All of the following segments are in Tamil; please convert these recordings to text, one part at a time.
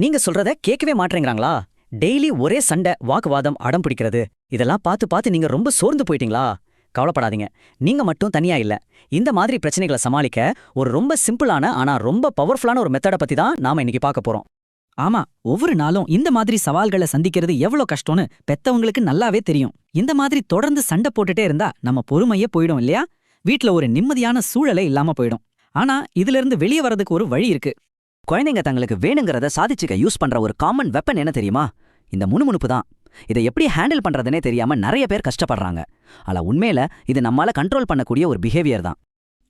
நீங்க சொல்றத கேட்கவே மாட்டேங்கிறாங்களா? டெய்லி ஒரே சண்டை, வாக்குவாதம், அடம் பிடிக்கிறது, இதெல்லாம் பார்த்து பார்த்து நீங்க ரொம்ப சோர்ந்து போயிட்டீங்களா? கவலைப்படாதீங்க, நீங்க மட்டும் தனியா இல்ல. இந்த மாதிரி பிரச்சனைகளை சமாளிக்க ஒரு ரொம்ப சிம்பிளான ஆனா ரொம்ப பவர்ஃபுல்லான ஒரு மெத்தட பத்தி தான் நாம இன்னைக்கு பார்க்க போறோம். ஆமா, ஒவ்வொரு நாளும் இந்த மாதிரி சவால்களை சந்திக்கிறது எவ்வளோ கஷ்டம்னு பெத்தவங்களுக்கு நல்லாவே தெரியும். இந்த மாதிரி தொடர்ந்து சண்டை போட்டுட்டே இருந்தா நம்ம பொறுமையே போயிடும் இல்லையா? வீட்ல ஒரு நிம்மதியான சூழலே இல்லாம போயிடும். ஆனா இதுல இருந்து வெளியே வரதுக்கு ஒரு வழி இருக்கு. குழந்தைங்க தங்களுக்கு வேணுங்கிறத சாதிச்சுக்க யூஸ் பண்ற ஒரு காமன் வெப்பன் என்ன தெரியுமா? இந்த முணுமுணுப்பு தான். இதை எப்படி ஹேண்டில் பண்றதுனே தெரியாம நிறைய பேர் கஷ்டப்படுறாங்க. ஆனா உண்மையில இது நம்மால கண்ட்ரோல் பண்ணக்கூடிய ஒரு பிஹேவியர் தான்.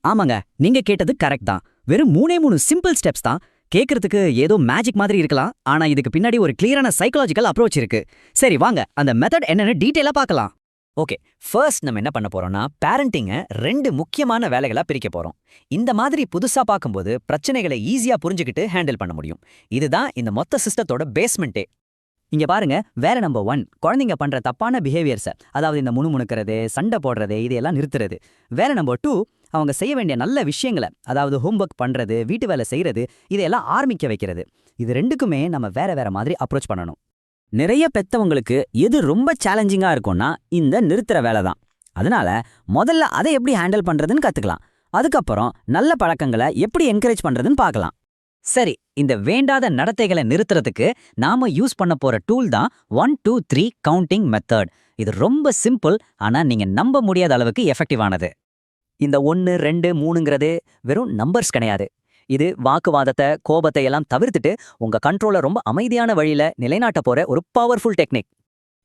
ஆமாங்க, நீங்க கேட்டது கரெக்ட் தான். வெறும் 3 சிம்பிள் ஸ்டெப்ஸ் தான். கேட்கறதுக்கு ஏதோ மேஜிக் மாதிரி இருக்கலாம், ஆனா இதுக்கு பின்னாடி ஒரு கிளியரான சைக்காலஜிக்கல் அப்ரோச் இருக்கு. சரி வாங்க, அந்த மெத்தட் என்னன்னு டீடைலா பார்க்கலாம். ஓகே, ஃபர்ஸ்ட் நம்ம என்ன பண்ண போறோம்னா, பேரண்டிங்க 2 முக்கியமான வேலைகளா பிரிக்க போறோம். இந்த மாதிரி புதுசா பார்க்கும்போது பிரச்சனைகளை ஈஸியா புரிஞ்சுக்கிட்டு ஹேண்டில் பண்ண முடியும். இதுதான் இந்த மொத்த சிஸ்டத்தோட பேஸ்மெண்ட்டே. இங்க பாருங்க, வேலை நம்பர் 1, குழந்தைங்க பண்ற தப்பான பிஹேவியர்ஸை, அதாவது இந்த முணுமுணுக்கிறது, சண்டை போடுறது, இதையெல்லாம் நிறுத்துறது. வேலை நம்பர் 2, அவங்க செய்ய வேண்டிய நல்ல விஷயங்களை, அதாவது ஹோம்ஒர்க் பண்றது, வீட்டு வேலை செய்யறது, இதையெல்லாம் ஆரம்பிக்க வைக்கிறது. இது ரெண்டுக்குமே நம்ம வேற வேற மாதிரி அப்ரோச் பண்ணணும். நிறைய பெத்தவங்களுக்கு எது ரொம்ப சேலஞ்சிங்கா இருக்கும்னா இந்த நிறுத்துற வேலை தான். அதனால முதல்ல அதை எப்படி ஹேண்டில் பண்றதுன்னு கத்துக்கலாம். அதுக்கப்புறம் நல்ல பழக்கங்களை எப்படி என்கரேஜ் பண்றதுன்னு பார்க்கலாம். சரி, இந்த வேண்டாத நடத்தைகளை நிறுத்துறதுக்கு நாம யூஸ் பண்ண போற டூல் தான் 1 2 3 கவுண்டிங் மெத்தட். இது ரொம்ப சிம்பிள், ஆனா நீங்க நம்ப முடியாத அளவுக்கு எஃபெக்டிவானது. இந்த 1 2 3ங்கிறது வெறும் நம்பர்ஸ் கிடையாது. இது வாக்குவாதத்தை, கோபத்தை எல்லாம் தவிர்த்துட்டு உங்க கண்ட்ரோலை ரொம்ப அமைதியான வழியில நிலைநாட்ட போற ஒரு பவர்ஃபுல் டெக்னிக்.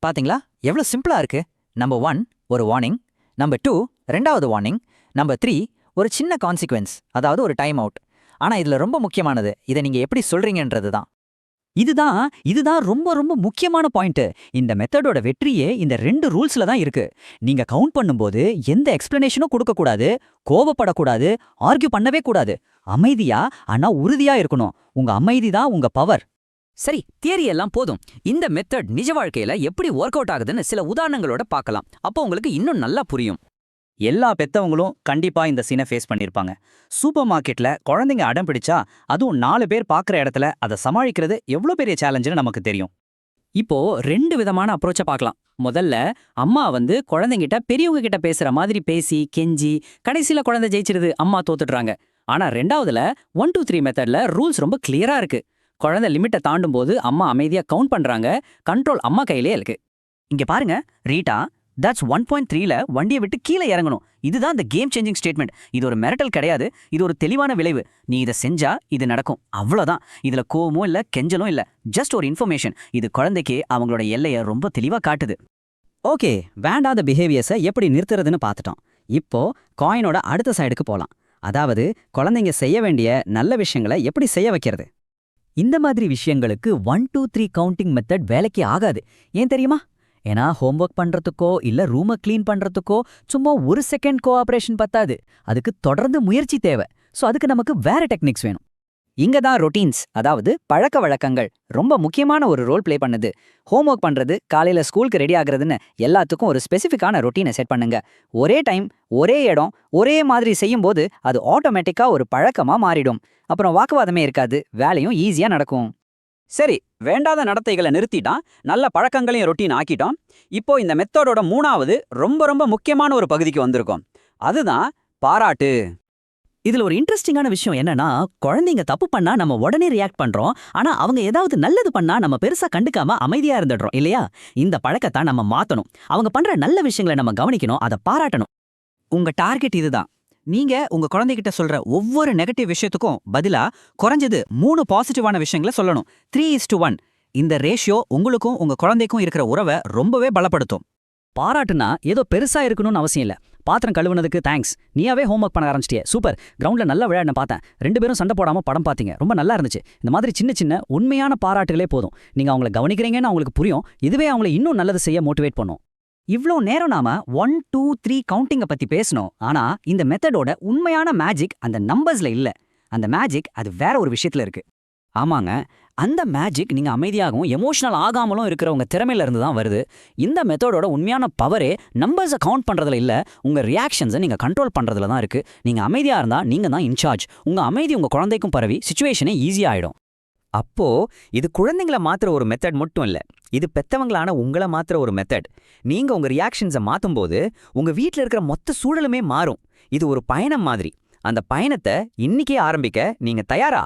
பாத்தீங்களா எவ்வளவு சிம்பிளா இருக்கு? நம்பர் 1 ஒரு வார்னிங், நம்பர் 2 ரெண்டாவது வார்னிங், நம்பர் 3 ஒரு சின்ன கான்சிக்வென்ஸ், அதாவது ஒரு டைம் அவுட். ஆனா இதுல ரொம்ப முக்கியமானது, இதை நீங்க எப்படி சொல்றீங்கன்றது தான். இதுதான் ரொம்ப ரொம்ப முக்கியமான பாயிண்ட். இந்த மெத்தடோட வெற்றியே இந்த 2 ரூல்ஸ்ல தான் இருக்கு. நீங்க கவுண்ட் பண்ணும்போது எந்த எக்ஸ்பிளனேஷனும் கொடுக்கக்கூடாது, கோபப்படக்கூடாது, ஆர்கியூ பண்ணவே கூடாது. அமைதியா ஆனா உறுதியா இருக்கணும். உங்க அமைதி தான் உங்க பவர். சரி, தியரி எல்லாம் போதும். இந்த மெத்தட் நிஜ வாழ்க்கையில எப்படி ஒர்க் அவுட் ஆகுதுன்னு சில உதாரணங்களோட பார்க்கலாம். அப்போ உங்களுக்கு இன்னும் நல்லா புரியும். எல்லா பெத்தவங்களும் கண்டிப்பா இந்த சீனை ஃபேஸ் பண்ணிருப்பாங்க. சூப்பர் மார்க்கெட்ல குழந்தைங்க அடம் பிடிச்சா, அதுவும் 4 பேர் பார்க்குற இடத்துல அதை சமாளிக்கிறது எவ்வளோ பெரிய சேலஞ்சுன்னு நமக்கு தெரியும். இப்போ 2 விதமான அப்ரோச்சை பார்க்கலாம். முதல்ல அம்மா குழந்தைங்கிட்ட பெரியவங்க கிட்ட பேசுற மாதிரி பேசி கெஞ்சி கடைசியில குழந்தை ஜெயிச்சிருது, அம்மா தோத்துடுறாங்க. ஆனா ரெண்டாவதுல 1 2 3 மெத்தட்ல ரூல்ஸ் ரொம்ப கிளியரா இருக்கு. குழந்தை லிமிட்டை தாண்டும் போது அம்மா அமைதியா கவுண்ட் பண்றாங்க, கண்ட்ரோல் அம்மா கையிலே இருக்கு. இங்க பாருங்க ரீட்டா, தட்ஸ் 1.3ல வண்டியை விட்டு கீழே இறங்கணும். இதுதான் இந்த கேம் சேஞ்சிங் ஸ்டேட்மெண்ட். இது ஒரு மிரட்டல் கிடையாது, இது ஒரு தெளிவான விளைவு. நீ இதை செஞ்சா இது நடக்கும், அவ்வளோதான். இதுல கோவமும் இல்ல, கெஞ்சலும் இல்ல, ஜஸ்ட் ஒரு இன்ஃபர்மேஷன். இது குழந்தைக்கு அவங்களோட எல்லையை ரொம்ப தெளிவா காட்டுது. ஓகே, வேண்டாத பிஹேவியர்ஸை எப்படி நிறுத்துறதுன்னு பார்த்துட்டோம். இப்போ காயினோட அடுத்த சைடுக்கு போலாம். அதாவது குழந்தைங்க செய்ய வேண்டிய நல்ல விஷயங்களை எப்படி செய்ய வைக்கிறது. இந்த மாதிரி விஷயங்களுக்கு 1 2 3 கவுண்டிங் மெத்தட் வேலைக்கு ஆகாது. ஏன் தெரியுமா? ஏன்னா ஹோம்ஒர்க் பண்றதுக்கோ இல்ல ரூமை கிளீன் பண்றதுக்கோ சும்மா 1 செகண்ட் கோஆபரேஷன் பத்தாது. அதுக்கு தொடர்ந்து முயற்சி தேவை. ஸோ அதுக்கு நமக்கு வேற டெக்னிக்ஸ் வேணும். இங்க தான் ரொட்டீன்ஸ், அதாவது பழக்க வழக்கங்கள் ரொம்ப முக்கியமான ஒரு ரோல் பிளே பண்ணுது. ஹோம்ஒர்க் பண்றது, காலையில ஸ்கூலுக்கு ரெடி ஆகுறதுன்னு எல்லாத்துக்கும் ஒரு ஸ்பெசிஃபிக்கான ரொட்டீனை செட் பண்ணுங்க. ஒரே டைம், ஒரே இடம், ஒரே மாதிரி செய்யும் போது அது ஆட்டோமேட்டிக்கா ஒரு பழக்கமா மாறிடும். அப்புறம் வாக்குவாதமே இருக்காது, வேலையும் ஈஸியா நடக்கும். சரி, வேண்டாத நடத்தைகளை நிறுத்திட்டான், நல்ல பழக்கங்களையும் ரொட்டீன் ஆக்கிட்டோம். இப்போ இந்த மெத்தடோட 3வது ரொம்ப ரொம்ப முக்கியமான ஒரு பகுதிக்கு வந்திருக்கோம். அதுதான் பாராட்டு. இதுல ஒரு இன்ட்ரெஸ்டிங்கான விஷயம் என்னன்னா, குழந்தைங்க தப்பு பண்ணா நம்ம உடனே ரியாக்ட் பண்றோம். ஆனா அவங்க ஏதாவது நல்லது பண்ணா நம்ம பெருசா கண்டுக்காம அமைதியா இருந்துடுறோம் இல்லையா? இந்த பழக்கத்தை நம்ம மாத்தணும். அவங்க பண்ற நல்ல விஷயங்களை நம்ம கவனிக்கணும், அதை பாராட்டணும். உங்க டார்கெட் இதுதான். நீங்க உங்க குழந்தைகிட்ட சொல்ற ஒவ்வொரு நெகட்டிவ் விஷயத்துக்கும் பதிலா குறைஞ்சது 3 பாசிட்டிவான விஷயங்களை சொல்லணும். 3:1. இந்த ரேஷியோ உங்களுக்கும் உங்க குழந்தைக்கும் இருக்கிற உறவை ரொம்பவே பலப்படுத்தும். பாராட்டுனா ஏதோ பெருசா இருக்கணும்னு அவசியம் இல்ல. பாத்திரம் கழுவுனதுக்கு தேங்க்ஸ், நீயாவே ஹோம்ஒர்க் பண்ண ஆரம்பிச்சிட்டியே, சூப்பர், கிரவுண்ட்ல நல்லா விளையாட பார்த்தேன், 2 பேரும் சண்டை போடாம படம் பார்த்தீங்க, ரொம்ப நல்லா இருந்துச்சு. இந்த மாதிரி சின்ன சின்ன உண்மையான பாராட்டுகளே போதும். நீங்க அவங்கள கவனிக்கிறீங்கன்னு அவங்களுக்கு புரியும். இதுவே அவங்கள இன்னும் நல்லது செய்ய மோட்டிவேட் பண்ணும். இவ்ளோ நேரம் நாம 1 2 3 கவுண்டிங்கை பத்தி பேசணும். ஆனா இந்த மெத்தடோட உண்மையான மேஜிக் அந்த நம்பர்ஸ்ல இல்ல. அந்த மேஜிக் அது வேற ஒரு விஷயத்துல இருக்கு. ஆமாங்க, அந்த மேஜிக் நீங்க அமைதியாகவும் எமோஷனல் ஆகாமலும் இருக்கிற உங்க திறமையில இருந்து தான் வருது. இந்த மெத்தடோட உண்மையான பவரே நம்பர்ஸை கவுண்ட் பண்றதுல இல்ல, உங்க ரியாக்ஷன்ஸை நீங்க கண்ட்ரோல் பண்றதுல தான் இருக்கு. நீங்க அமைதியா இருந்தா நீங்க தான் இன்சார்ஜ். உங்க அமைதி உங்க குழந்தைக்கும் பரவி சிச்சுவேஷனே ஈஸியா ஆயிடும். அப்போ இது குழந்தைங்கள மாத்துற ஒரு மெத்தட் மட்டும் இல்ல, இது பெத்தவங்களான உங்கள மாத்துற ஒரு மெத்தட். நீங்க உங்க ரியாக்ஷன்ஸை மாத்தும்போது உங்க வீட்ல இருக்கிற மொத்த சூழலுமே மாறும். இது ஒரு பயணம் மாதிரி. அந்த பயணத்தை இன்னிக்கே ஆரம்பிக்க நீங்க தயாரா?